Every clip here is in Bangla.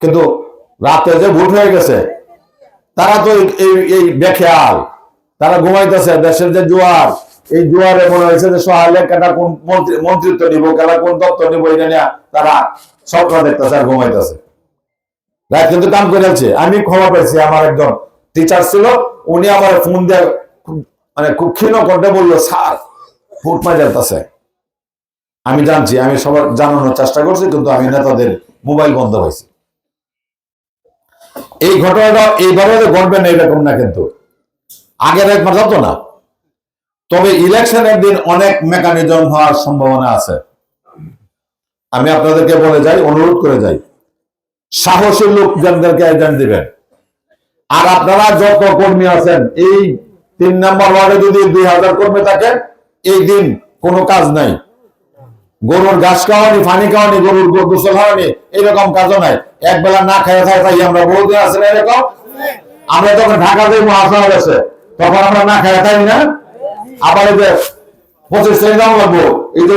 কিন্তু রাতে যে ভোট হয়ে গেছে তারা তো এই বেখেয়াল, তারা ঘুমাইতেছে। দেশের যে জোয়ার, এই জোয়ারে মনে হয়েছে যে সহালে কেটা কোন মন্ত্রিত্ব নিব, কেটা কোন দপ্তর নিব, এটা নিয়ে তারা স্বপ্ন দেখতেছে আর ঘুমাইতেছে। রাত কিন্তু কাম করে আছে। আমি খবর পেয়েছি, আমার একজন টিচার ছিল, উনি আমার ফোন দিয়ে মানে খুব ক্ষীণ কণ্ঠে বললো, স্যার ভোট মা যেতেছে। আমি জানছি, আমি সবার জানানোর চেষ্টা করছি, কিন্তু আমি নেতাদের মোবাইল বন্ধ হয়েছে। এই ঘটনাটা এইভাবে ঘটবে না এরকম না, কিন্তু আগের একবার হতো না। তবে ইলেকশনের দিন অনেক মেকানিজম হওয়ার সম্ভাবনা আছে। আমি আপনাদেরকে বলে যাই, অনুরোধ করে যাই, সাহসী লোকজনদেরকে এজেন্ট দিবেন। আর আপনারা যত কর্মী আছেন, এই 3 নম্বর ওয়ার্ডে যদি 2000 কর্মী থাকে, এই দিন কোনো কাজ নাই। গরুর ঘাস খাওয়ানি, পানি খাওয়ানি, গরুর গোসল খাওয়ানি, এরকম কাজও নাই। একবেলা না খাই থাকি আমরা বহুদিন আছে না এরকম। আমরা যখন ঢাকা যাইবো আসা হয়েছে, তখন আমরা না খাই থাকি না। আবার এই যে 25 টাকা দাম লাগবো, এই যে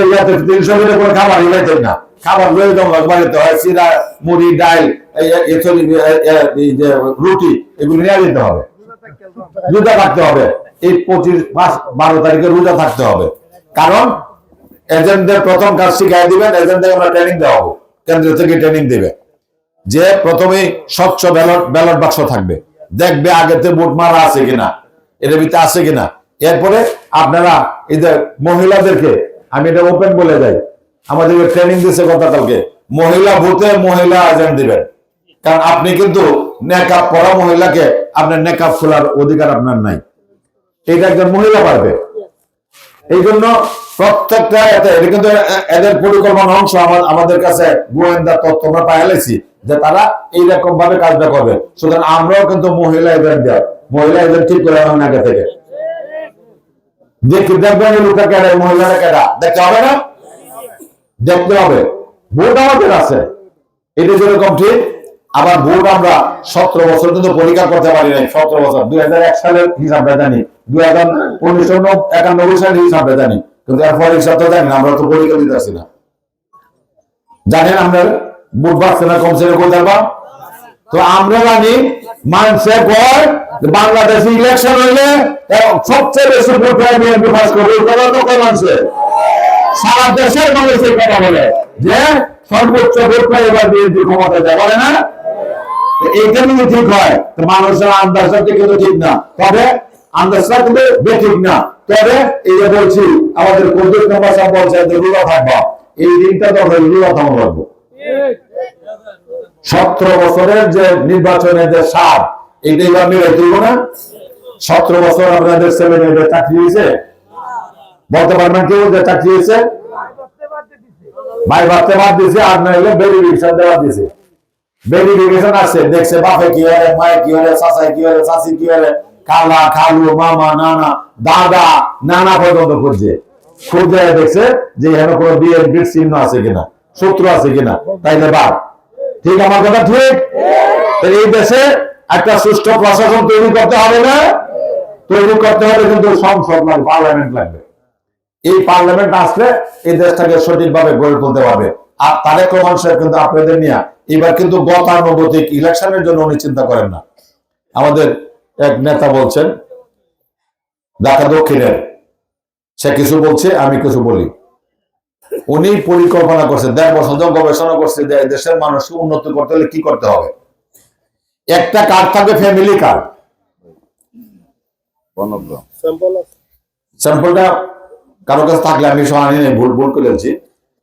300 টাকা করে খাবার ইলাইতেন না, খাবার লয়ে দাম লাগবে, বাড়িতে হয় চিরা, মুড়ি, ডাল, এই যে রুটি, এগুলো নিয়ে যেতে হবে। রোজা থাকতে হবে, এই 25-12 তারিখে রোজা থাকতে হবে। কারণ এজেন্টদের প্রথম কাজ শিখাই দিবেন, এজেন্টদের আমরা ট্রেনিং দেওয়া হবো, কেন্দ্র থেকে ট্রেনিং দিবে যে প্রথমেই স্বচ্ছ ব্যালট বাক্স থাকবে, দেখবে আগেতে ভোট মারা আছে কিনা, এর ভিতরে আছে কিনা। এরপরে আপনারা এই যে মহিলাদেরকে, আমি এটা ওপেন বলে যাই, আমাদেরকে ট্রেনিং দিচ্ছে গতকালকে, মহিলা ভোটে মহিলা এজেন্ট দিবেন। কারণ আপনি কিন্তু নেকআপ পরা মহিলাকে আপনার নেকআপ খোলার অধিকার আপনার নাই, এটা একজন মহিলা পারবে। এই জন্য প্রত্যেকটা এটা কিন্তু এদের পরিকল্পনার অংশ। আমাদের কাছে গোয়েন্দা তথ্য আমরা পাইছি যে তারা এইরকম ভাবে কাজটা করবে। সুতরাং আমরাও কিন্তু মহিলা এজেন্ট দেয়, মহিলা এজেন্ট ঠিক করে আমার আগে থেকে দেখবেন লোকটা কেডা, মহিলাটা কেডা দেখতে হবে না, দেখতে হবে। ভোট আমাদের আছে, এটা যেরকম ঠিক। আবার ভোট আমরা 17 বছর কিন্তু পরীক্ষা করতে পারি নাই। 17 বছর 2001 সালের হিসাবটা জানি, 1991 সালের হিসাবটা জানি, কিন্তু এরপর হিসাবটা জানি না। আমরা তো পরীক্ষা দিতে আসি না। জানেন আমরা ভোট বাড়ছে না কমছে না কোথায় বা? তো আমরা জানি মানুষে কয় বাংলাদেশে ইলেকশন হইলে সবচেয়ে বেশি ভোট হয় বিএনপি পাস করবে। মানুষে সারা দেশের মানুষ এই কথা বলে যে সর্বোচ্চ ভোট পাই এবার বিএনপি ক্ষমতা যায়, বলে না? এইটা কিন্তু ঠিক হয়, মানুষের আন্দাজটা কিন্তু ঠিক না। তবে আন্দাজটা কিন্তু বেঠিক না। তবে এই যে বলছি, আমাদের কর্তৃক নম্বর সব বলছে রোজা থাকবো, এই দিনটা তো রোজা থাকবো লাগবো। 17 বছরের যে নির্বাচনের যে স্বাদ, এইটাই বা মেরে তুলবো না। 17 বছর আপনাদের ছেলে মেয়েদের চাকরি হয়েছে, বলতে পারবেন কেউ যে চাকরি হয়েছে? ভাই ভাবতে বাদ দিয়েছে, আর না হলে ভেরিফিকেশন দেওয়া দিয়েছে। ভেরিফিকেশন আসছে, দেখছে বাপে কি হলে, মায়ে কি হলে, চাচাই কি হলে, চাচি কি হলে, খালা, খালু, মামা, নানা, দাদা, নানা পর্যন্ত খুঁজছে। খুঁজে দেখছে যে এখানে কোনো বিএনপির চিহ্ন আছে কিনা, শত্রু আছে কিনা, তাইলে বাদ। ঠিক আমার কথা ঠিক? এই দেশে একটা সুষ্ঠু প্রশাসন তৈরি করতে হবে না? তৈরি করতে হবে, কিন্তু সংসদ লাগবে, পার্লামেন্ট লাগবে। এই পার্লামেন্ট আসলে এই দেশটাকে সঠিকভাবে গড়ে তুলতে পারবে। আর তারেক রহমান সাহেব কিন্তু আপনাদের নিয়ে এবার কিন্তু গতানুগতিক ইলেকশনের জন্য উনি চিন্তা করেন না। আমাদের এক নেতা বলছেন ঢাকা দক্ষিণের, সে কিছু বলছে, আমি কিছু বলি। উনি পরিকল্পনা করছে, 1.5 বছর গবেষণা করছে যে দেশের মানুষকে উন্নতি করতে হলে কি করতে হবে। একটা কার্ড থাকবে, ফ্যামিলি কার্ড। স্যাম্পলটা কারো কাছে থাকলে আমি সহানি নেই, ভুল করে দিচ্ছি।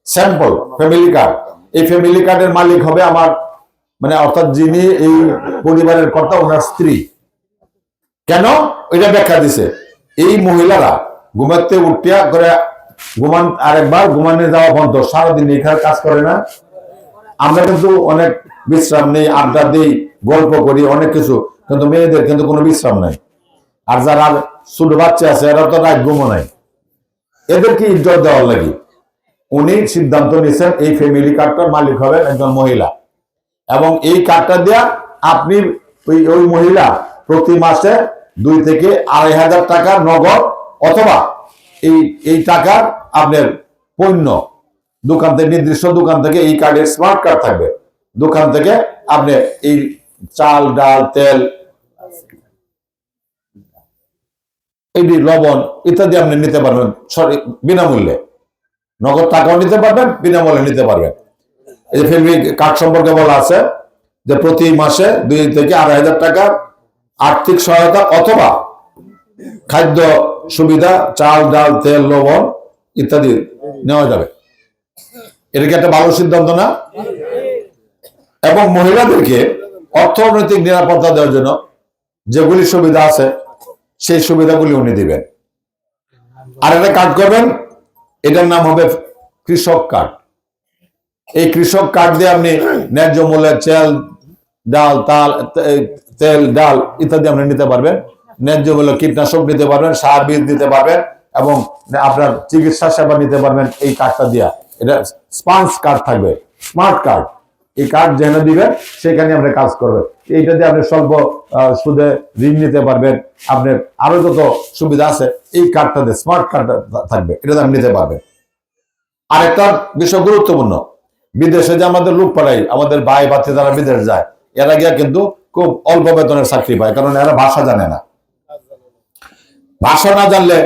স্যাম্পল ফ্যামিলি কার্ড, এই ফ্যামিলি কার্ডের মালিক হবে আমার, মানে অর্থাৎ যিনি এই পরিবারের কর্তা, ওনার স্ত্রী। কেন ওইটা ব্যাখ্যা দিছে, এই মহিলারা ঘুমাতে উঠিয়া করে ঘুমান, আরেকবার ঘুমানো যাওয়া বন্ধ, সারাদিন এখানে কাজ করে না। আমরা কিন্তু অনেক বিশ্রাম নেই, আড্ডা দিই, গল্প করি, অনেক কিছু, কিন্তু মেয়েদের কিন্তু কোনো বিশ্রাম নাই। আর যারা ছোট বাচ্চা আছে এরা তো রাত ঘুমো নাই, এদেরকে ইজ্জত দেওয়ার লাগি উনি সিদ্ধান্ত নিয়েছেন এই ফ্যামিলি কার্ডটার মালিক হবেন একজন মহিলা। এবং এই কার্ডটা দেয়া আপনি ওই মহিলা প্রতি মাসে 2 থেকে 2,500 টাকা নগদ, অথবা এই টাকার আপনার পণ্য দোকান থেকে, নির্দিষ্ট দোকান থেকে এই কার্ডের স্মার্ট কার্ড থাকবে, দোকান থেকে আপনি এই চাল ডাল তেল এই লবণ ইত্যাদি আপনি নিতে পারবেন বিনামূল্যে। নগদ টাকাও নিতে পারবেন, বিনামূল্যে নিতে পারবেন। এই ফ্যামিলি কার্ড সম্পর্কে বলা আছে যে প্রতি মাসে 2 থেকে 2.5 টাকা আর্থিক সহায়তা অথবা খাদ্য সুবিধা চাল ডাল তেল লবণ ইত্যাদি নেওয়া যাবে। এটা কি একটা ভালো সিদ্ধান্ত না? এবং মহিলাদেরকে অর্থনৈতিক নিরাপত্তা দেওয়ার জন্য যেগুলি সুবিধা আছে সেই সুবিধাগুলি উনি দিবেন। আর একটা কার্ড করবেন, এটার নাম হবে কৃষক কার্ড। এই কৃষক কার্ড দিয়ে আপনি ন্যায্য মূল্যে তেল ডাল ইত্যাদি আপনি নিতে পারবেন, ন্যায্য মূল্যে কীটনাশক নিতে পারবেন, সার বীজ দিতে পারবেন এবং আপনার চিকিৎসা সেবা নিতে পারবেন এই কার্ডটা দিয়া। এটা স্পান্স কার্ড থাকবে, স্মার্ট কার্ড। এই কার্ড যেখানে দিবেন সেখানে আপনি কাজ করবেন। এইটা দিয়ে আপনি স্বল্প সুদে ঋণ নিতে পারবেন। আপনার আরো যত সুবিধা আছে এই কার্ডটা দিয়ে, স্মার্ট কার্ড থাকবে, এটা আপনি নিতে পারবেন। আরেকটা বিষয় গুরুত্বপূর্ণ, বিদেশে যে আমাদের লোক পাঠাই, আমাদের ভাই বাচ্চা যারা বিদেশ যায়, এরা গিয়া কিন্তু খুব অল্প বেতনের চাকরি পায়, কারণ এরা ভাষা জানে না। ভাষা না জানলে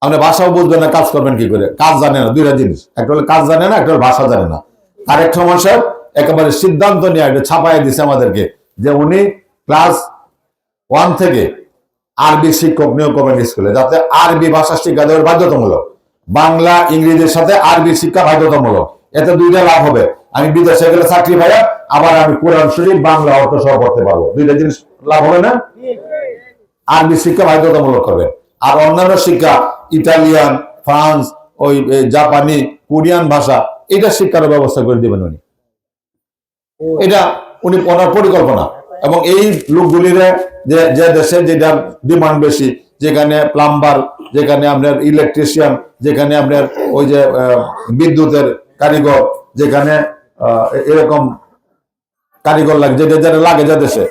আপনি ভাষাও বুঝবেন না, কাজ করবেন কি করে? কাজ জানে না, দুইটা জিনিস, একটা হলো কাজ জানে না, একটা হলো ভাষা জানে না। আরেক সমস্যা একেবারে সিদ্ধান্ত নিয়ে এটা ছাপাই দিছে আমাদেরকে যে উনি ক্লাস 1 থেকে আরবি শিক্ষক নিয়োগ করবেন স্কুলে, যাতে আরবি ভাষা শিক্ষা দেওয়ার বাধ্যতামূলক। বাংলা ইংরেজির সাথে আরবি শিক্ষা বাধ্যতামূলক। এতে দুইটা লাভ হবে, আমি বিদেশে গেলে চাকরি পাই, আবার আমি কোরআন শরীফ বাংলা অর্থ সহ করতে পারবো। দুইটা জিনিস লাভ হবে না? আরবি শিক্ষা বাধ্যতামূলক করবেন। আর অন্যান্য শিক্ষা ইটালিয়ান, ফ্রান্স, ওই জাপানি, কোরিয়ান ভাষা, এটা শিক্ষার ব্যবস্থা করে দিবেন উনি। এটা উনি ওনার পরিকল্পনা। এবং এই লোকগুলির যে দেশে যেটা ডিমান্ড বেশি, যেখানে প্লাম্বার, যেখানে আপনার ইলেকট্রিশিয়ান, যেখানে আপনার ওই যে বিদ্যুতের কারিগর, যেখানে এরকম কারিগর লাগে, যেটা যেটা লাগে যে দেশে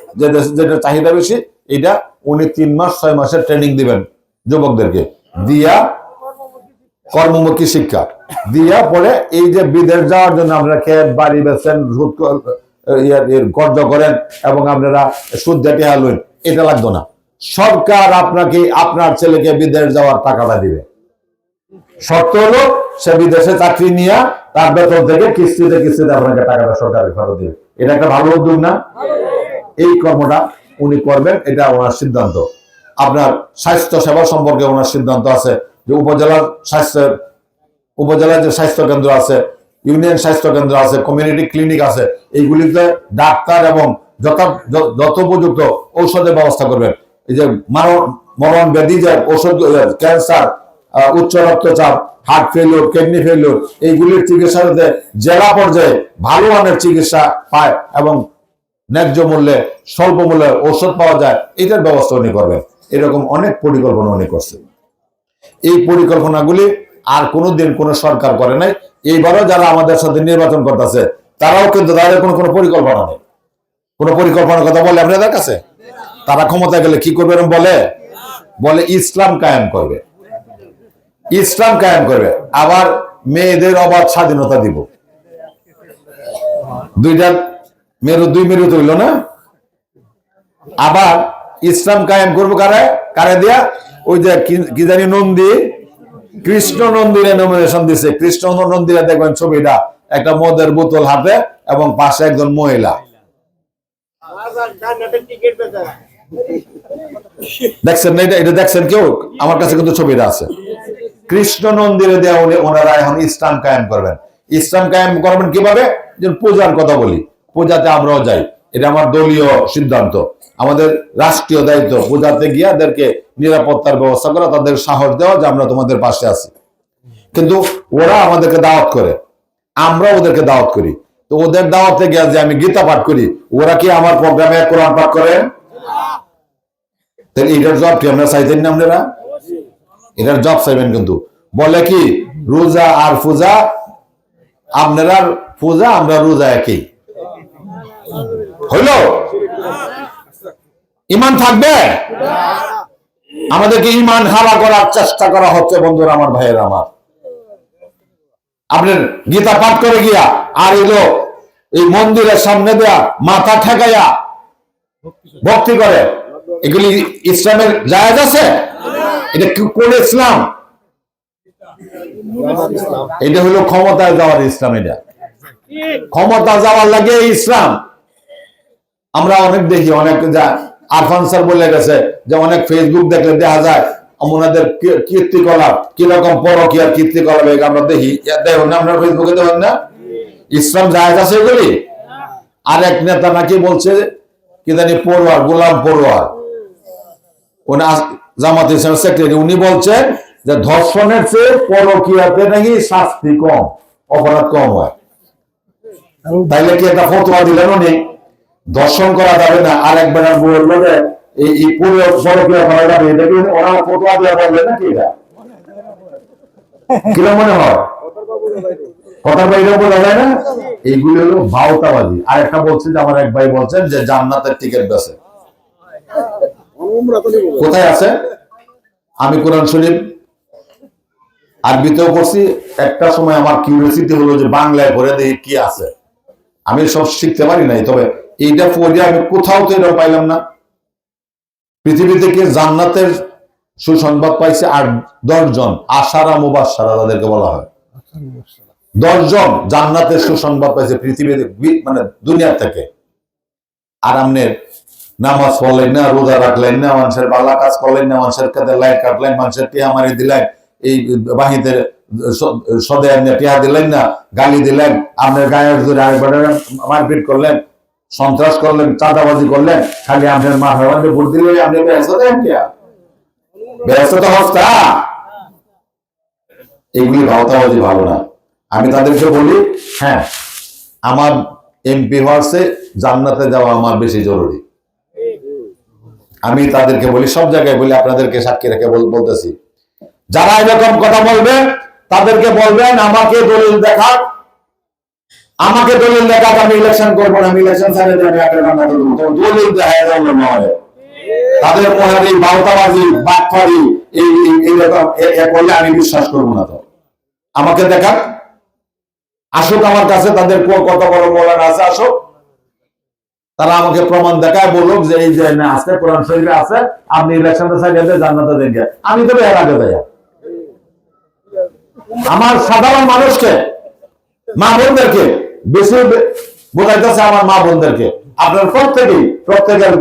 যেটা চাহিদা বেশি, এটা উনি 3 মাস 6 মাসের ট্রেনিং দিবেন যুবকদেরকে, দিয়া কর্মমুখী শিক্ষা দিয়া পরে এই যে বিদেশ যাওয়ার জন্য আপনারা ক্ষেত বাড়ি বেচেন, কর্য করেন এবং আপনারা সুদ দিয়ে হালুন, এটা লাগতো না। সরকার আপনাকে আপনার ছেলেকে বিদেশ যাওয়ার টাকাটা দিবে। শর্ত হলো সে বিদেশে চাকরি নিয়ে তার বেতন থেকে কিস্তিতে কিস্তিতে আপনাকে টাকাটা সরকারের ফেরত দিবে। এটা একটা ভালো উদ্যোগ না? এই কর্মটা উনি করবেন, এটা ওনার সিদ্ধান্ত। আপনার স্বাস্থ্য সেবা সম্পর্কে ওনার সিদ্ধান্ত আছে যে উপজেলার যে স্বাস্থ্য কেন্দ্র আছে, ইউনিয়ন স্বাস্থ্য কেন্দ্র আছে, কমিউনিটি ক্লিনিক আছে, এইগুলিতে ডাক্তার এবং যথোপযুক্ত ঔষধের ব্যবস্থা করবেন। এই যে মরণ ব্যাধি, যে ঔষধ, ক্যান্সার, উচ্চ রক্তচাপ, হার্ট ফেলিওর, কিডনি ফেলিওর, এইগুলির চিকিৎসাতে জেলা পর্যায়ে ভালো মানের চিকিৎসা পায় এবং ন্যায্য মূল্যে স্বল্প মূল্যে ঔষধ পাওয়া যায়, এটার ব্যবস্থা উনি করবেন। এরকম অনেক পরিকল্পনা উনি করছেন। এই পরিকল্পনাগুলি আর কোনোদিন কোনো সরকার করে নাই। এইবারও যারা আমাদের সাথে নির্বাচন করতেছে তারাও কিন্তু তাদের কোনো পরিকল্পনা নেই। কোনো পরিকল্পনার কথা বলে আপনাদের কাছে? তারা ক্ষমতায় গেলে কি করবে? বলে ইসলাম কায়েম করবে, ইসলাম কায়েম করবে, আবার মেয়েদের অবাধ স্বাধীনতা দিব। দুই মেরু তৈল না, আবার ইসলাম কায়েম করবো কারে দিয়া? ওই যে কি জানি নন্দী, কৃষ্ণ নন্দীরে নমিনেশন দিছে। কৃষ্ণ নন্দীরে দেখবেন ছবিটা, একটা মদের বোতল হাতে এবং পাশে একজন মহিলা। দেখছেন না? এটা দেখছেন কেউ? আমার কাছে কিন্তু ছবিটা আছে। কৃষ্ণ নন্দীরে দেওয়া ওনারা এখন ইসলাম কায়েম করবেন। ইসলাম কায়েম করবেন কিভাবে? যে পূজার কথা বলি, পূজাতে আমরাও যাই, এটা আমার দলীয় সিদ্ধান্ত, আমাদের রাষ্ট্রীয় দায়িত্ব। পূজাতে গিয়ে তাদেরকে নিরাপত্তার ব্যবস্থা করা, তাদের সাহস দেওয়া যে আমরা তোমাদের পাশে আছি। কিন্তু ওরা আমাদেরকে দাওয়াত করে, আমরা ওদেরকে দাওয়াত করি। তো ওদের দাওয়াতে গিয়ে যে আমি গীতা পাঠ করি, ওরা কি আমার প্রোগ্রামে কোরআন পাঠ করে? তাহলে এটার জব কি আমরা চাইতেন না? আপনারা এটার জব চাইবেন। কিন্তু বলে কি রোজা আর পূজা, আপনারা পূজা আমরা রোজা একই। হইল? ইমান থাকবে? আমাদেরকে ইমান হারা করার চেষ্টা করা হচ্ছে বন্ধুরা, আমার ভাইয়েরা আমার। আপনার গীতা পাঠ করে গিয়া আর এলো এই মন্দিরের সামনে দেয়া মাথা ঠেকাইয়া ভক্তি করে, এগুলি ইসলামের জায়েজ আছে? এটা কোন ইসলাম? এটা হলো ক্ষমতায় যাওয়ার ইসলাম। এটা ক্ষমতা যাওয়ার লাগে ইসলাম। আমরা অনেক দেখি, অনেক আরফান স্যার বলে গেছে যে অনেক ফেসবুক দেখলে দেখা যায় ওনাদের কীর্তিকলাপ কিরকম পরকীয়ার কীর্তিকলাপ আমরা দেখি, দেখুন না আপনার ফেসবুকে, দেখুন না? ইসলাম জায়েজ আছে এগুলি? আর এক নেতা নাকি বলছে কি জানি পড়ুয়ার, গোলাম পড়ুয়ার, উনি জামাত ইসলামের সেক্রেটারি, উনি বলছেন যে ধর্ষণের চেয়ে পরকীয়াতে নাকি শাস্তি কম, অপরাধ কম হয়। তাইলে কি একটা ফতোয়া দিলেন উনি দর্শন করা যাবে না, আর একবার বললো যে এই পরকীয়া করা যাবে, এটা কি ওরা ফতোয়া দেওয়া বললেন নাকি? এটা কিরকম মনে হয়? কথা বাইরে বলা যায় না? এইগুলি হলো ভাওতাবাজি। আর একটা বলছে যে আমার এক ভাই বলছেন যে জান্নাতের টিকিট বেছে, কোথায় আছে? আমি কোরআন শরীফ আরবিতেও পড়ছি, একটা সময় আমার কিউরিওসিটি হলো যে বাংলায় পড়ে দেখি কি আছে। আমি সব শিখতে পারি নাই, তবে এইটা পড়ে আমি কোথাও তো এটা পাইলাম না। পৃথিবী থেকে জান্নাতের সুসংবাদ পাইছে আর 10 জন আশারা মুবাশশারা তাদেরকে বলা হয়। 10 জন জান্নাতের সুসংবাদ পাইছে পৃথিবীতে, মানে দুনিয়া থেকে। আর আমনের নামাজ পড়লেন না, রোজা রাখলেন না, মানুষের বালা কাজ করলেন না, মানুষের কাছে লাইট কাটলেন, মানুষের টিয়া মারি দিলেন, এই বাহিনীদের সদে টিয়া দিলেন না, গালি দিলেন, আপনার গায়ের জোরে আরেকবার মারপিট করলেন, সন্ত্রাস করলেন, চাঁদাবাজি করলেন, খালি আপনার মা হেওয়ানকে ভোট দিলে আপনি ব্যস্ত দেন টিয়া, ব্যস্ত তো হস্তা। এগুলি ভাওতাবাজি ভালো না। আমি তাদেরকে বলি, হ্যাঁ আমার এমপি হওয়ার জান্নাতে যাওয়া আমার বেশি জরুরি। আমি তাদেরকে বলি, সব জায়গায় বলি, আপনাদেরকে সাক্ষী রেখে বলতেছি, যারা এরকম কথা বলবেন তাদেরকে বলবেন আমাকে দলিল দেখাক, আমাকে দলিল দেখাক, আমি ইলেকশন করবো না, আমি ইলেকশন ছাড়ে আমি আপনার জান্নাতে দেবো, দলিল দেখায় যাবো না। তাদের মনে এই ভাওতাবাজি বাটপারি এইরকম করলে আমি বিশ্বাস করবো না। তো আমাকে দেখাক, আসুক আমার কাছে, তাদের কত বড় মৌলানা আছে, আসুক, তারা আমাকে প্রমাণ দেখায়, বলুক যে এই যে আছে কোরআন শরীফে আছে, আপনি ইলেকশনটা সাইডে জান্নাতে দেন। আমি তো এর আগে যাই। আমার সাধারণ মানুষকে, মা বোনদেরকে বেশি বোঝাইতেছে, আমার মা বোনদেরকে, আপনার প্রত্যেকের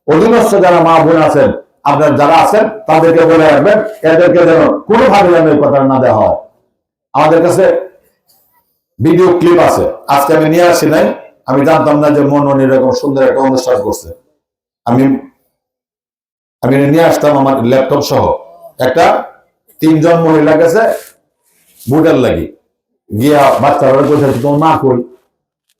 অধীনস্থ যারা মা বোন আছেন, আপনার যারা আছেন তাদেরকে বলে রাখবেন, এদেরকে যেন কোনোভাবে যেন এই কথা না দেওয়া হয়। আমাদের কাছে ভিডিও ক্লিপ আছে, আজকে আমি নিয়ে আসি নাই, আমি জানতাম না যে মনন এরকম সুন্দর একটা অনুষ্ঠান করছে। আমি নিয়ে আসতাম আমার ল্যাপটপ সহ, একটা 3 জন মহিলা গেছে ভোটার লাগি, গিয়া বাচ্চারা কোথায়, তোমার মা কই,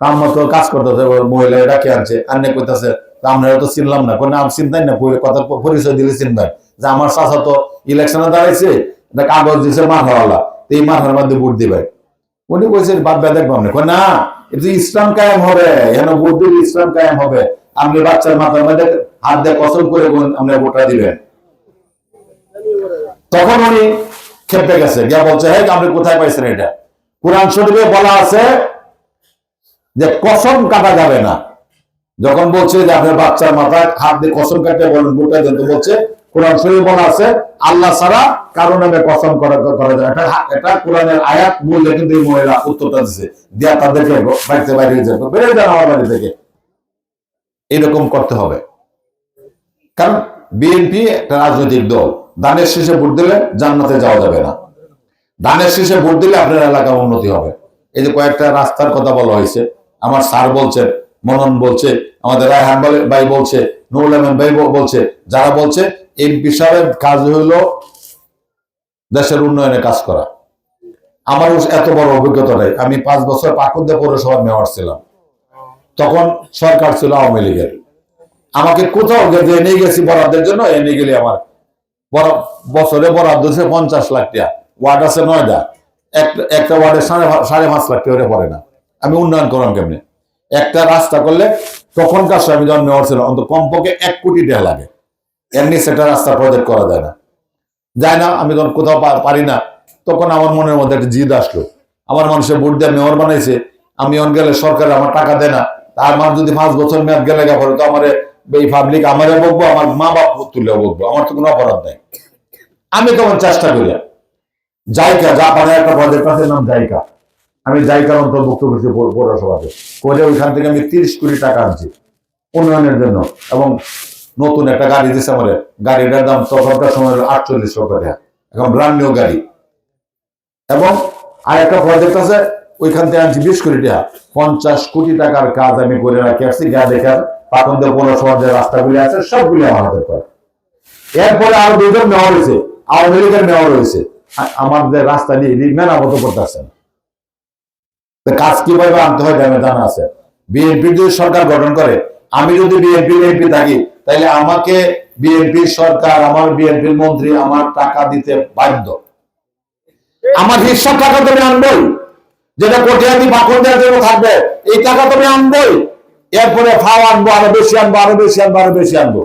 কাম মতো কাজ করতেছে, মহিলা এটা কে আনছে, আন্নে কইতাছে আমরা তো চিনলাম না, কোনো নাম চিন্তাই না, কথা পরিচয় দিলে চিনবেন যে আমার চাচা তো ইলেকশনে দাঁড়াইছে, এটা কাগজ দিছে মারহাওয়ালা, এই মারহার মধ্যে ভোট দিবে। উনি বলছে বাদ বাদ দেখবো না, এটা ইসলাম কায়েম হবে, এখানে ভোট দিলে ইসলাম কায়েম হবে, আপনি বাচ্চার মাথার মধ্যে হাত দিয়ে কসম করে আপনি ভোটটা দিবেন। তখন উনি খেপে গেছে, গিয়া বলছে হ্যাঁ আপনি কোথায় পাইছেন এটা? কোরআন শরীফে বলা আছে যে কসম কাটা যাবে না। যখন বলছে যে আপনার বাচ্চার মাথায় হাত দিয়ে কসম কাটতে বলেন ভোটটা দেন, তো বলছে কোরআন শরীফে বলা আছে আল্লাহ ছাড়া কারো নামে কসম করা যায়। এটা কোরআনের আয়াত বললে কিন্তু এই মহিলা উত্তরটা দিচ্ছে, দিয়া তাদেরকে বাড়িতে বাইরে বেড়ে যান আমার বাড়ি থেকে। এরকম করতে হবে, কারণ বিএনপি একটা রাজনৈতিক দল, দানের শীষে ভোট দিলে জান্নাতে যাওয়া যাবে না, দানের শীষে ভোট দিলে আপনার এলাকার উন্নতি হবে। এই যে কয়েকটা রাস্তার কথা বলা হয়েছে, আমার স্যার বলছেন, মনন বলছে, আমাদের রায়হান ভাই বলছে, নুরুল আমিন ভাই বলছে, যারা বলছে এমপি সাহেবের কাজ হইলো দেশের উন্নয়নে কাজ করা। আমার এত বড় অভিজ্ঞতা নাই, আমি 5 বছর পাকুন্দা পৌরসভার মেয়র ছিলাম, তখন সরকার ছিল আওয়ামী লীগের। আমাকে কোথাও এনে গেছি বরাদ্দের জন্য, এনে গেলে আমার বছরে বরাদ্দ হচ্ছে 50 লাখ টাকা, ওয়ার্ড আছে 9টা, একটা ওয়ার্ডে 5.5 লাখ টাকা পড়ে না। আমি উন্নয়ন করলাম কেমনে? একটা রাস্তা করলে তখনকার সময় আমি যখন মেয়র ছিলাম অন্তত কমপক্ষে 1 কোটি টাকা লাগে, এমনি সেটা রাস্তা প্রজেক্ট করা যায় না। আমি যখন কোথাও পারি না, তখন আমার মনের মধ্যে একটা জিদ আসলো, আমার মানুষের ভোট দিয়ে মেয়র বানাইছে, আমি অন গেলে সরকার আমার টাকা দেয় না, আমার যদি 5 বছর মেয়াদ গেলে পরে তো আমার এই পাবলিক আমারে বকবো, আমার মা বাপ তুলেও বকবো, আমার তো কোনো অপরাধ নেই। আমি তখন চেষ্টা করি জাইকা, জাপানের একটা প্রজেক্ট আছে নাম জাইকা, আমি জাইকার অন্তর্ভুক্ত করছি পৌরসভাতে করে, ওইখান থেকে আমি 30 কোটি টাকা আনছি উন্নয়নের জন্য। এবং নতুন একটা গাড়ি দিচ্ছে আমার, গাড়িটার দাম তখনকার সময় 48 লক্ষ টাকা, এখন ব্র্যান্ড নিউ গাড়ি। এবং আর একটা প্রজেক্ট আছে ওইখান থেকে আনছি 20 কোটি টাকা, 50 কোটি টাকার কাজ আমি করে রাখি আসছি। গা দেখার পাকন্দে পৌরসভার যে রাস্তাগুলি আছে সবগুলি আমার হাতের করে। এরপরে আরো 2জন মেয়র হয়েছে, আওয়ামী লীগের মেয়র হয়েছে, আমার যে রাস্তা দিয়ে মেরামত করতেছেন। কাজ কিভাবে আনতে হয় জানা আছে। বিএনপি যদি সরকার গঠন করে, আমি যদি বিএনপির এমপি থাকি, তাহলে আমাকে বিএনপির সরকার, আমার বিএনপির মন্ত্রী আমার টাকা দিতে বাধ্য। আমার হিসাব টাকা তুমি আনবই, যেটা কোটিয়াদি বাকন দেওয়ার জন্য থাকবে, এই টাকা তুমি আনবই। এরপরে ফাও আনবো, আরো বেশি আনবো, আরো বেশি আনবো, আরো বেশি আনবো।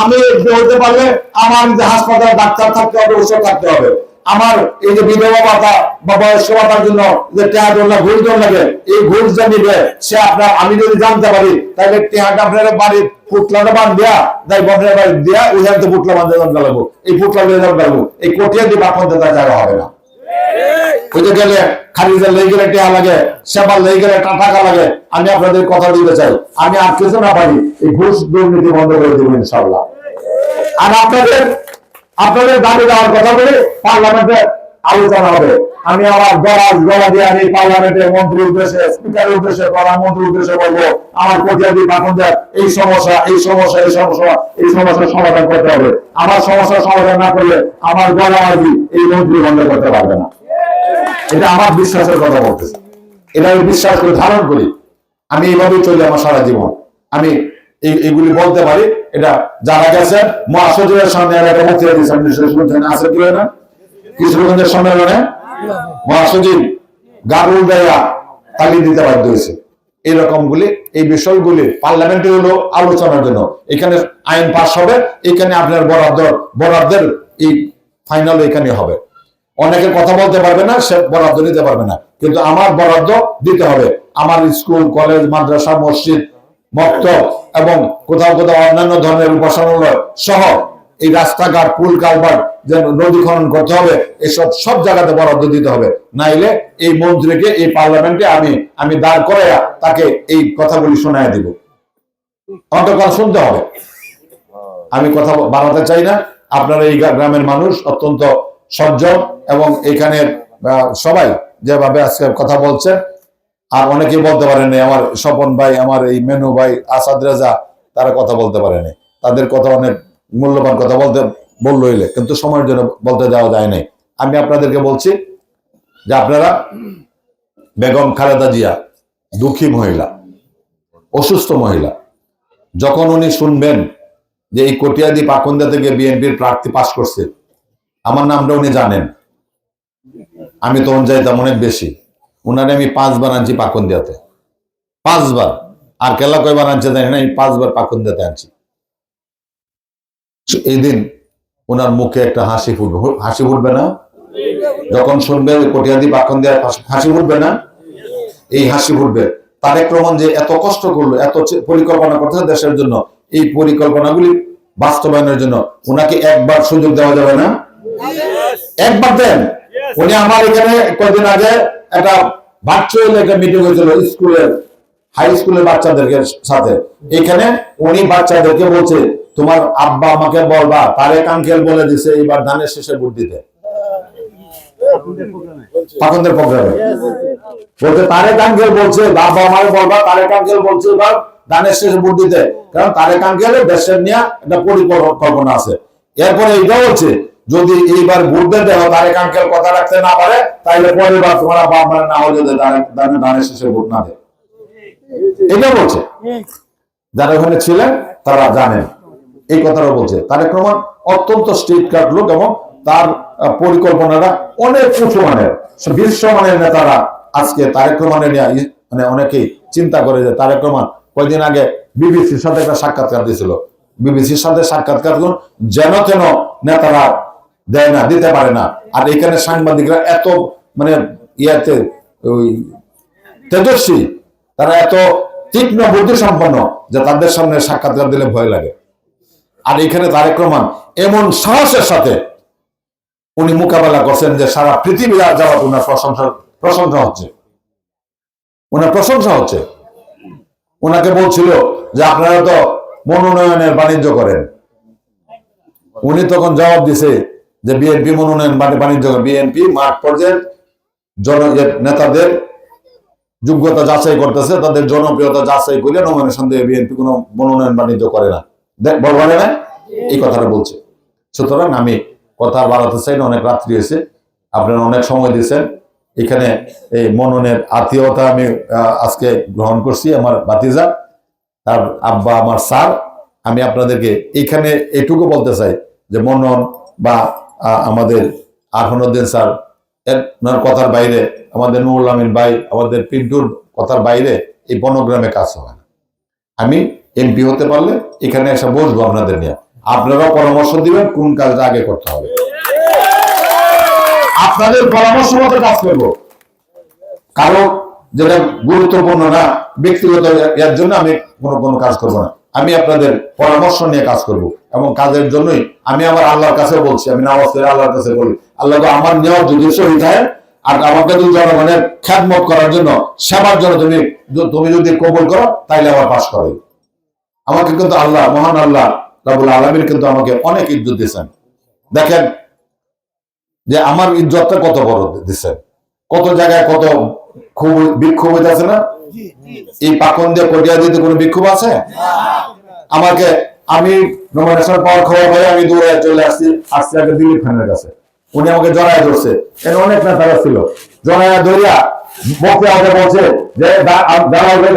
আমি হতে পারলে আমার যে হাসপাতালে ডাক্তার থাকতে হবে, ওষুধ থাকতে হবে। আমার এই যে বিধবা ভাতা বা বয়স্ক ভাতার জন্য যে টেহাদর ঘুষ লাগে, এই ঘুষ যা নিবে সে আপনার, আমি যদি জানতে পারি তাহলে টেহাটা আপনার বাড়ির পুতলাটা বান দেয়া, তাই বন্ধের বাড়ি দেয়া, ওই তো পুতলা বান্ধে জানতে লাগবো, এই পুতলা দিয়ে জানতে লাগবো। এই কোটিয়া দিয়ে বাপন তার জায়গা হবে না। ওইটা গেলে খারিজা লেগে গেলে টেহা লাগে, সেবার লেগে গেলে টাকা লাগে। আমি আপনাদের কথা দিতে চাই, আমি আর কিছু না পারি, এই ঘুষ দুর্নীতি বন্ধ করে দেবো ইনশাল্লাহ। আর আপনাদের দাবি দেওয়ার কথা বলে পার্লামেন্টে আলোচনা হবে। আমি আমার গলা দিয়ে আমি পার্লামেন্টের মন্ত্রীর উদ্দেশ্যে, স্পিকারের উদ্দেশ্যে, প্রধানমন্ত্রীর উদ্দেশ্যে বলবো, আমার কোটিয়াদি বাকনদের এই সমস্যা, এই সমস্যা, এই সমস্যা, এই সমস্যার সমাধান করতে হবে। আমার সমস্যার সমাধান না করলে আমার গলা আরবি এই মন্ত্রী বন্ধ করতে পারবে না। এটা আমার বিশ্বাসের কথা বলতেছে, এটা আমি বিশ্বাস করে ধারণ করি। আমি এইভাবেই চলি আমার সারা জীবন। আমি এইগুলি বলতে পারি। এটা যারা গেছে মহাসচিবের সামনে একটা বক্তৃতা দিয়েছেন, আছে কি না কিশোরগঞ্জের সম্মেলনে মহাসচিব গারুল দেয়া তালি দিতে বাধ্য হয়েছে। এইরকম গুলি, এই বিষয়গুলি পার্লামেন্টে হলো আলোচনার জন্য। এখানে আইন পাস হবে, এখানে আপনার বরাদ্দের এই ফাইনাল এখানে হবে। অনেকে কথা বলতে পারবে না, সে বরাদ্দ দিতে পারবে না, কিন্তু আমার বরাদ্দ দিতে হবে। আমার স্কুল, কলেজ, মাদ্রাসা, মসজিদ, মক্তব এবং কোথাও কোথাও অন্যান্য ধরনের উপাসনালয় সহ এই রাস্তাঘাট, পুল কালভার্ট, যে নদী খনন করতে হবে, এসব সব জায়গাতে বরাদ্দ দিতে হবে। নাইলে এই মন্ত্রীকে এই পার্লামেন্টে আমি দাঁড় করে তাকে এই কথাগুলি শোনায় দিব, অন্তকাল শুনতে হবে। আমি কথা বাড়াতে চাই না। আপনারা এই গ্রামের মানুষ অত্যন্ত সজ্জন এবং এখানের সবাই যেভাবে আজকে কথা বলছেন, আর অনেকেই বলতে পারেনি, আমার স্বপন ভাই, আমার এই মেনু ভাই, আসাদ রেজা, তারা কথা বলতে পারেনি। তাদের কথা অনেক মূল্যবান কথা বললো হইলে, কিন্তু সময়ের জন্য বলতে দেওয়া যায় নাই। আমি আপনাদেরকে বলছি যে আপনারা, বেগম খালেদা জিয়া দুঃখী মহিলা, অসুস্থ মহিলা, যখন উনি শুনবেন যে এই কটিয়াদি পাকুন্দা থেকে বিএনপির প্রার্থী পাশ করছে, আমার নামটা উনি জানেন, আমি তখন যাইতাম অনেক বেশি। উনারে আমি 5 বার আনছি পাকুন্দিয়াতে, 5 বার। আর কেলা কয়বার আনছে জানি না, 5 বার পাকুন্দিয়াতে আনছি। এই দিন ওনার মুখে একটা হাসি ফুটবে, হাসি ফুটবে না? যখন শুনবে কটিয়াদি পাকুন্দিয়া, হাসি ফুটবে না? এই হাসি ফুটবে। তারেক রহমান যে এত কষ্ট করলো, এত পরিকল্পনা করতেছে দেশের জন্য, এই পরিকল্পনাগুলি বাস্তবায়নের জন্য ওনাকে একবার সুযোগ দেওয়া যাবে না? একবার দেন। উনি আমার এখানে কয়েকদিন আগে একটা ভার্চুয়াল একটা মিটিং হয়েছিল স্কুলের, হাই স্কুলের বাচ্চাদেরকে সাথে। এখানে উনি বাচ্চাদেরকে বলছে, তোমার আব্বা আমাকে বলবা তারেক আঙ্কেল বলে দিছে এবার ধানের শেষে ভোট দিতে। পাখনদের প্রোগ্রামে বলছে, তারেক আঙ্কেল বলছে, আব্বা আমাকে বলবা তারেক আঙ্কেল বলছে এবার ধানের শেষে ভোট দিতে, কারণ তারেক আঙ্কেলের দেশের নিয়ে একটা পরিকল্পনা আছে। এরপরে এইটাও বলছে, যদি এইবার ভোট দিতে হয় তারেক আঙ্কেল কথা রাখতে না পারে, তাহলে পরের বার তোমার আব্বা আমার না হলে ধানের শেষে ভোট না দেয়। এটা বলছে, যারা ওখানে ছিলেন তারা জানেন এই কথাটা বলছে। তারেক রহমান অত্যন্ত স্ট্রিট কাট লোক এবং তার পরিকল্পনাটা অনেক উঁচু মানের, বিশ্বমানের নেতারা আজকে তারেক রহমানের নিয়ে মানে অনেকেই চিন্তা করে যে তারেক রহমান কয়েকদিন আগে বিবিসির সাথে একটা সাক্ষাৎকার দিয়েছিল। বিবিসির সাথে সাক্ষাৎকার যেন তেন নেতারা দেয় না, দিতে পারে না। আর এখানে সাংবাদিকরা এত মানে ইয়াতে ওই তেজস্বী, তারা এত তীক্ষ্ণ বুদ্ধি সম্পন্ন যে তাদের সামনে সাক্ষাৎকার দিলে ভয় লাগে। আর এখানে তারেক রহমান এমন সাহসের সাথে উনি মোকাবেলা করছেন যে সারা পৃথিবী যাওয়া ওনার প্রশংসা হচ্ছে, ওনার প্রশংসা হচ্ছে। ওনাকে বলছিল যে আপনারা তো মনোনয়নের বাণিজ্য করেন। উনি তখন জবাব দিছে যে বিএনপি মনোনয়ন বাণিজ্য, বিএনপি মাঠ পর্যায়ের নেতাদের যোগ্যতা যাচাই করতেছে, তাদের জনপ্রিয়তা যাচাই করে নমিনেশন দিয়ে বিএনপি কোনো মনোনয়ন বাণিজ্য করে না, বলে না, এই কথাটা বলছে। সুতরাং আমি কথা বাড়াতে চাই না, অনেক রাত্রি হয়েছে, আপনারা অনেক সময় দিয়েছেন। এখানে এই মননের আত্মীয়তা আমি আজকে গ্রহণ করছি, আমার ভাতিজা, তার আব্বা আমার স্যার। আমি আপনাদেরকে এখানে এটুকু বলতে চাই যে মনন বা আমাদের আরফানুদ্দিন স্যার এর কথার বাইরে, আমাদের নুরুল আমিন ভাই, আমাদের পিন্টুর কথার বাইরে এই বনগ্রামে কাজ হয় না। আমি এমপি হতে পারলে এখানে এসে বসবো আপনাদের নিয়ে, আপনারাও পরামর্শ দিবেন কোন কাজটা আগে করতে হবে, আপনাদের পরামর্শ মতো কাজ করবো। কারো যেটা গুরুত্বপূর্ণ না, ব্যক্তিগত এর জন্য আমি কোনো কাজ করবো না। আমি আপনাদের পরামর্শ নিয়ে কাজ করব, এবং কাজের জন্যই আমি আমার আল্লাহর কাছে বলছি, আমি নামাজ পড়ে আল্লাহর কাছে বলি, আল্লাহ আমার নেওয়ার যদি সহি থাকে আর আমাকে যদি জনগণের খ্যাতমত করার জন্য, সেবার জন্য তুমি যদি কবুল করো, তাইলে আমার পাশ করে। আমাকে কিন্তু আল্লাহ, মহান আল্লাহ রাব্বুল আলামিন কিন্তু আমাকে অনেক ইজ্জত দিয়েছেন। দেখেন যে আমার ইজ্জতটা কত বড় দিচ্ছেন, কত জায়গায় কত খুব বিক্ষোভ হইতেছে না। এই পাকন দিয়ে কটিয়া দিতে কোনো বিক্ষোভ আছে? আমাকে, আমি নমিনেশন পাওয়ার খবর হয়ে আমি দৌড়ে চলে আসছি আগে দিলীপ খানের কাছে। উনি আমাকে জড়ায় ধরছে, এর অনেক নেতারা ছিল, জড়ায় ধরিয়া বকে আমাকে বলছে যে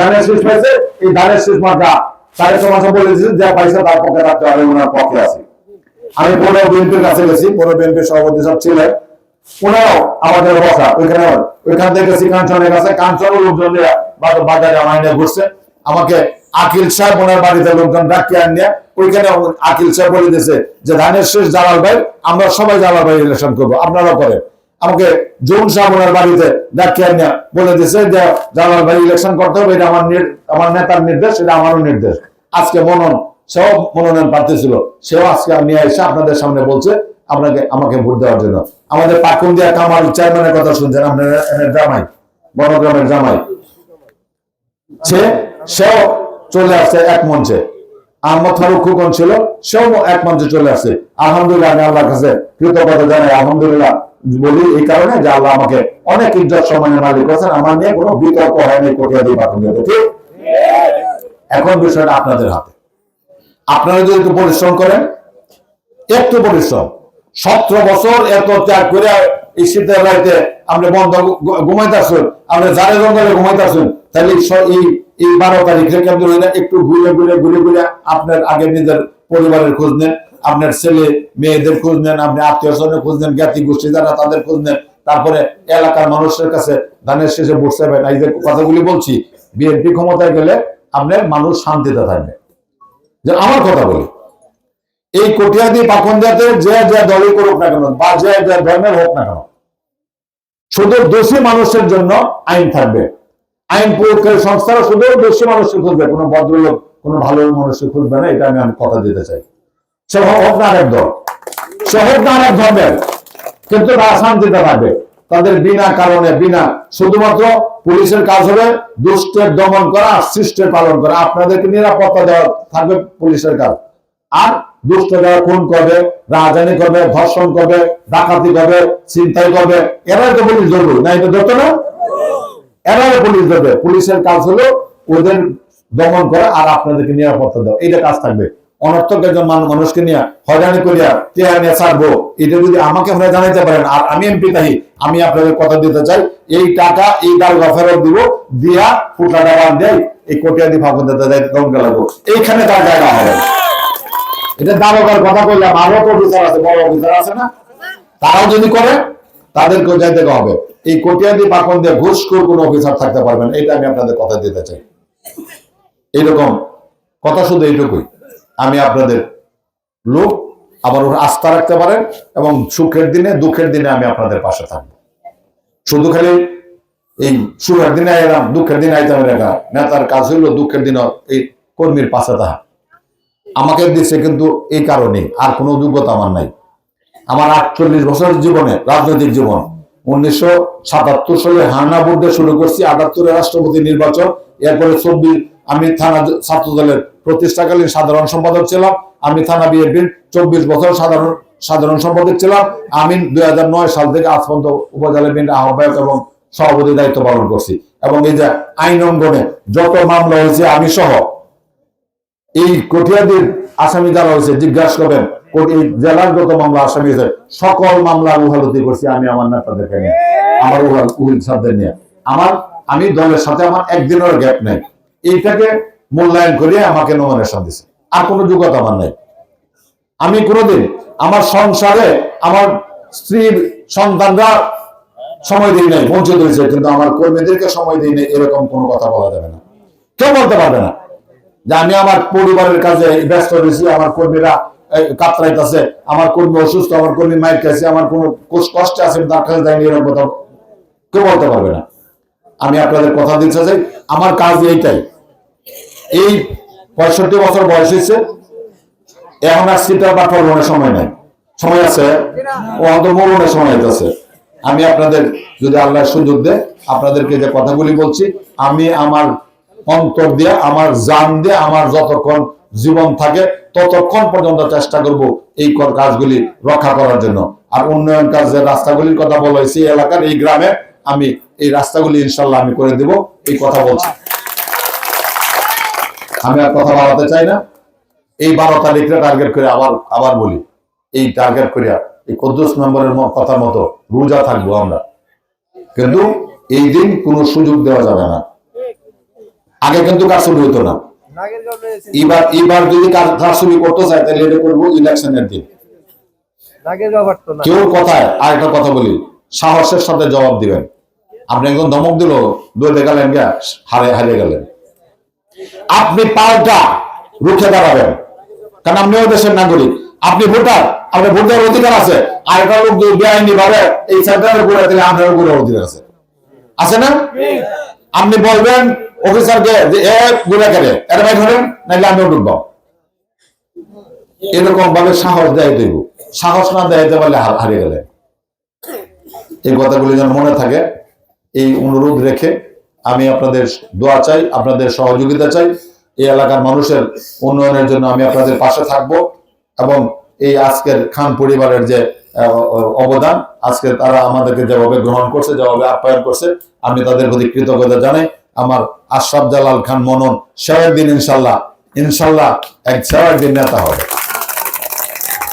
ধানের শীষ পাইছে, এই ধানের শীষ মার্কা তারে তো মাসে বলে দিয়েছে যে পাইছে তার পক্ষে রাখতে হবে, ওনার পক্ষে আছে। আমি পৌর বিএনপির কাছে গেছি, পৌর বিএনপির সভাপতি সব ছিলেন, ওনারাও আমাদের বসা ওইখান থেকে গেছি কাঞ্চনের কাছে, কাঞ্চনের লোকজন বাজারে আমার নিয়ে ঘুরছে। আমাকে আকিল সাহেব ওনার বাড়িতে লোকজন ডাকিয়ে আনিয়ে ওইখানে আকিল সাহেব বলে দিয়েছে যে ধানের শেষ জালাল ভাই, আমরা সবাই জালাল ভাই ইলেকশন করবো, আপনারাও করেন। আমাকে জুন সাহেব ওনার বাড়িতে ডাকিয়ে আনিয়ে বলে দিয়েছে যে জালাল ভাই ইলেকশন করতে হবে, এটা আমার নেতার নির্দেশ, এটা আমারও নির্দেশ। আজকে সেও মনোনয়ন প্রার্থী ছিল, সেও আজকে নিয়ে এসে আপনাদের সামনে বলছে আমাকে ভোট দেওয়ার জন্য। আমাদের পাকুন্দিয়া কামাল চেয়ারম্যানের কথা শুনছেন, আপনার জামাই, বনগ্রামের জামাই, সেও চলে আসছে এক মঞ্চে। আহমদ ফারুক খুকন ছিল, সেও এক মঞ্চে চলে আসছে। আলহামদুলিল্লাহ, আমি আল্লাহর কাছে কৃতজ্ঞতা জানাই, আলহামদুলিল্লাহ বলি এই কারণে যে আল্লাহ আমাকে অনেক ইজ্জত সম্মানের মালিক করেছেন, আমার নিয়ে কোনো বিতর্ক হয়নি কটিয়াদি পাকুন্দিয়াতে। ঠিক, এখন বিষয়টা আপনাদের হাতে। আপনারা যদি একটু পরিশ্রম করেন, একটু পরিশ্রম, 17 বছর এত ত্যাগ করে এই শীতের রাইতে আপনি বন্ধ ঘুমাইতেছেন, আপনি জারে জঙ্গলে ঘুমাইতেছেন, তাহলে এই 12 তারিখে কেন্দ্র হয়ে একটু ঘুরে আপনার আগে নিজের পরিবারের খোঁজ নেন, আপনার ছেলে মেয়েদের খোঁজ নেন, আপনি আত্মীয় স্বজনের খোঁজ নেন, জ্ঞাতি গোষ্ঠী যারা তাদের খোঁজ নেন, তারপরে এলাকার মানুষের কাছে ধানের শেষে ভোট চাইবেন। এই যে কথাগুলি বলছি, বিএনপি ক্ষমতায় গেলে আপনার মানুষ শান্তিতে থাকবে। যে আমার কথা বলি, এই কটিয়াদি পাকুন্দিয়াতে যে দলই করুক না কেন বা যে ধর্মের হোক না কেন, শুধু দোষী মানুষের জন্য আইন থাকবে, আইন প্রয়োগকারী সংস্থারা শুধু দোষী মানুষকে খুঁজবে, কোনো ভদ্রলোক কোনো ভালো মানুষকে খুঁজবে না। এটা আমি কথা দিতে চাই। সে হোক না আরেক দল, সে হোক না আরেক ধর্মের, কিন্তু তারা শান্তিতে থাকবে। তাদের বিনা কারণে শুধুমাত্র পুলিশের কাজ হবে দুষ্টের দমন করা, শিষ্টের পালন করা। আপনাদেরকে নিরাপত্তা দেওয়া থাকবে পুলিশের কাজ। আর দুষ্ট যারা খুন করবে, রাজধানী করবে, ধর্ষণ করবে, ডাকাতি করবে, ছিনতাই করবে, এরাই তো পুলিশ ধরবে না, এটা ধরতো না, এরাই পুলিশ ধরবে। পুলিশের কাজ হলো ওদের দমন করা আর আপনাদেরকে নিরাপত্তা দেওয়া, এইটা কাজ থাকবে। অনর্থক একজন মানুষকে নিয়ে হয়রানি করিয়া চেয়ার নিয়ে ছাড়বো, এটা যদি আমাকে আপনারা জানাইতে পারেন আর আমি এমপি তাই, আমি আপনাদের কথা দিতে চাই, এই টাকা এই ডালগা ফেরত দিব, দিয়া ফুটলাটা বাদ দেয় এই কটিয়াদি ফাঁকুন্দিয়াতে দমকে লাগবো, এইখানে তার জায়গা হবে। এটা দারোগার কথা বললাম, আরো তো অফিসার আছে, বড় অফিসার আছে না, তারাও যদি করে তাদেরকেও যাইতে হবে। এই কটিয়াদি পাকুন্দিয়া ঘুষখোর কোন অফিসার থাকতে পারবেন, এটা আমি আপনাদের কথা দিতে চাই। এইরকম কথা, শুধু এইটুকুই। আমি আপনাদের লোক, আবার আস্থা রাখতে পারেন, এবং সুখের দিনে দুঃখের দিনে আমি আপনাদের পাশে থাকবো। শুধু খালি এই সুখের দিনে এলাম, দুঃখের দিনে আইতাম এলাকা। নেতার কাজ হইলো দুঃখের দিন এই কর্মীর পাশে থাকা। আমাকে দিচ্ছে কিন্তু এই কারণে, আর কোনো যোগ্যতা আমার নাই। আমার 48 বছরের জীবনে, রাজনৈতিক জীবন, 1977 সালে হান্না ভোট দিয়ে শুরু করছি, 78-এ রাষ্ট্রপতি নির্বাচন, এরপরে 24 আমি থানা ছাত্র দলের প্রতিষ্ঠাকালীন সাধারণ সম্পাদক ছিলাম। আমি থানা বিএনপির 24 বছর সাধারণ সম্পাদক ছিলাম। আমি 2009 সাল থেকে আজ পর্যন্ত উপজেলা বিএনপির আহ্বায়ক এবং সভাপতি দায়িত্ব পালন করছি। এবং এই যে আইন অঙ্গনে যত মামলা হয়েছে আমি সহ, এই কটিয়াদির আসামি যারা হয়েছে জিজ্ঞাসা করবেন, এই জেলার যত মামলা আসামি হয়েছে সকল মামলার উহালতি করছি আমি আমার নেতাদেরকে নিয়ে, আমার উহিল সাহেবদের নিয়ে। আমি দলের সাথে আমার একদিনের গ্যাপ নেই। এইটাকে মূল্যায়ন করিয়ে আমাকে নমিনেশন দিছে, আর কোনো যোগ্যতা আমার নাই। আমি কোনোদিন আমার সংসারে আমার স্ত্রীর সন্তানরা সময় দিই নাই, বঞ্চিত হয়েছে, কিন্তু আমার কর্মীদেরকে সময় দিই নাই, এরকম কোনো কথা বলা যাবে না। কেউ বলতে পারবে না যে আমি আমার পরিবারের কাজে ব্যস্ত রয়েছি, আমার কর্মীরা কাতরাইতেছে, আমার কর্মী অসুস্থ, আমার কর্মী মাইর খাইছে, আমার কোনো কষ্টে আছে তার কাছে যায়নি, এরকম কথা কেউ বলতে পারবে না। আমি আপনাদের কথা দিতে চাই, আমার কাজ এইটাই। এই 65 বছর বয়স হয়েছে, এখন আর সিটার বা ফলনের সময় নাই, সময় আছে, ও অন্তর্মরণের সময় আছে। আমি আপনাদের যদি আল্লাহ সুযোগ দেয়, আপনাদেরকে যে কথাগুলি বলছি, আমি আমার অন্তর দিয়ে, আমার জান দিয়ে, আমার যতক্ষণ জীবন থাকে ততক্ষণ পর্যন্ত চেষ্টা করব এই কাজগুলি রক্ষা করার জন্য। আর উন্নয়ন কাজের রাস্তাগুলির কথা বলা হয়েছে, এই এলাকার এই গ্রামে আমি এই রাস্তাগুলি ইনশাল্লাহ আমি করে দেব, এই কথা বলছি। আমি আর কথা বাড়াতে চাই না। এই 12 তারিখে টার্গেট করে আবার বলি, এই টার্গেট করিয়া এই কুদ্দুস মেম্বারের কথা মতো রোজা থাকবো আমরা, কিন্তু এই দিন কোনো সুযোগ দেওয়া যাবে না। আগে কিন্তু কারচুপি হতো না, এবার যদি কারচুপি করতে চাই তাহলে এটা করবো ইলেকশনের দিন। কেউ কথায় আর একটা কথা বলি, সাহসের সাথে জবাব দিবেন। আপনি একজন ধমক দিল, দৌড়ে গেলেন, হারিয়ে গেলেন, আপনি পাল্টা রুখে দাঁড়াবেন, কারণ আপনিও দেশের নাগরিক, আপনি ভোটার, আপনার ভোট দেওয়ার অধিকার আছে। আর একটা লোক বেআইনি ভাবে এই সেন্টারের উপরে দিলে আপনার উপরে অধিকার আছে না? আপনি বলবেন অফিসারকে যে এ গুলা কেটে এটা ভাই ধরেন, নাইলে আমিও ঢুকবো। এরকম ভাবে সাহস দেয় দেব, সাহস না দেয়তে পারলে হারিয়ে গেলে। এই কথাগুলি যেন মনে থাকে, এই অনুরোধ রেখে আমি আপনাদের দোয়া চাই, আপনাদের সহযোগিতা চাই। এই এলাকার মানুষের উন্নয়নের জন্য আমি আপনাদের পাশে থাকব। এবং এই আজকের খান পরিবারের যে অবদান, আজকে তারা আমাদেরকে যেভাবে গ্রহণ করছে, যেভাবে আপ্যায়ন করছে, আমি তাদের প্রতি কৃতজ্ঞতা জানাই। আমার আশরাফ জালাল খান মনন সেবার দিন ইনশাল্লাহ এক সেবার দিন নেতা হবে।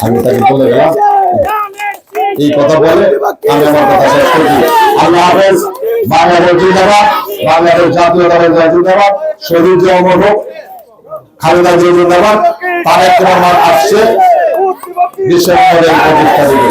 আমি তাকে বলে গেলাম, এই কথা বলে আমি আমার কথা শেষ করছি। আল্লাহ হাফেজ। বাংলাদেশ জিন্দাবাদ, বাংলাদেশ জাতীয়তাবাদী জিন্দাবাদ, শহীদ যে অমর হোক, খালেদা জিয়া জিন্দাবাদ, তারেক রহমান আসছে বিশ্বের প্রতিষ্ঠা দিবে।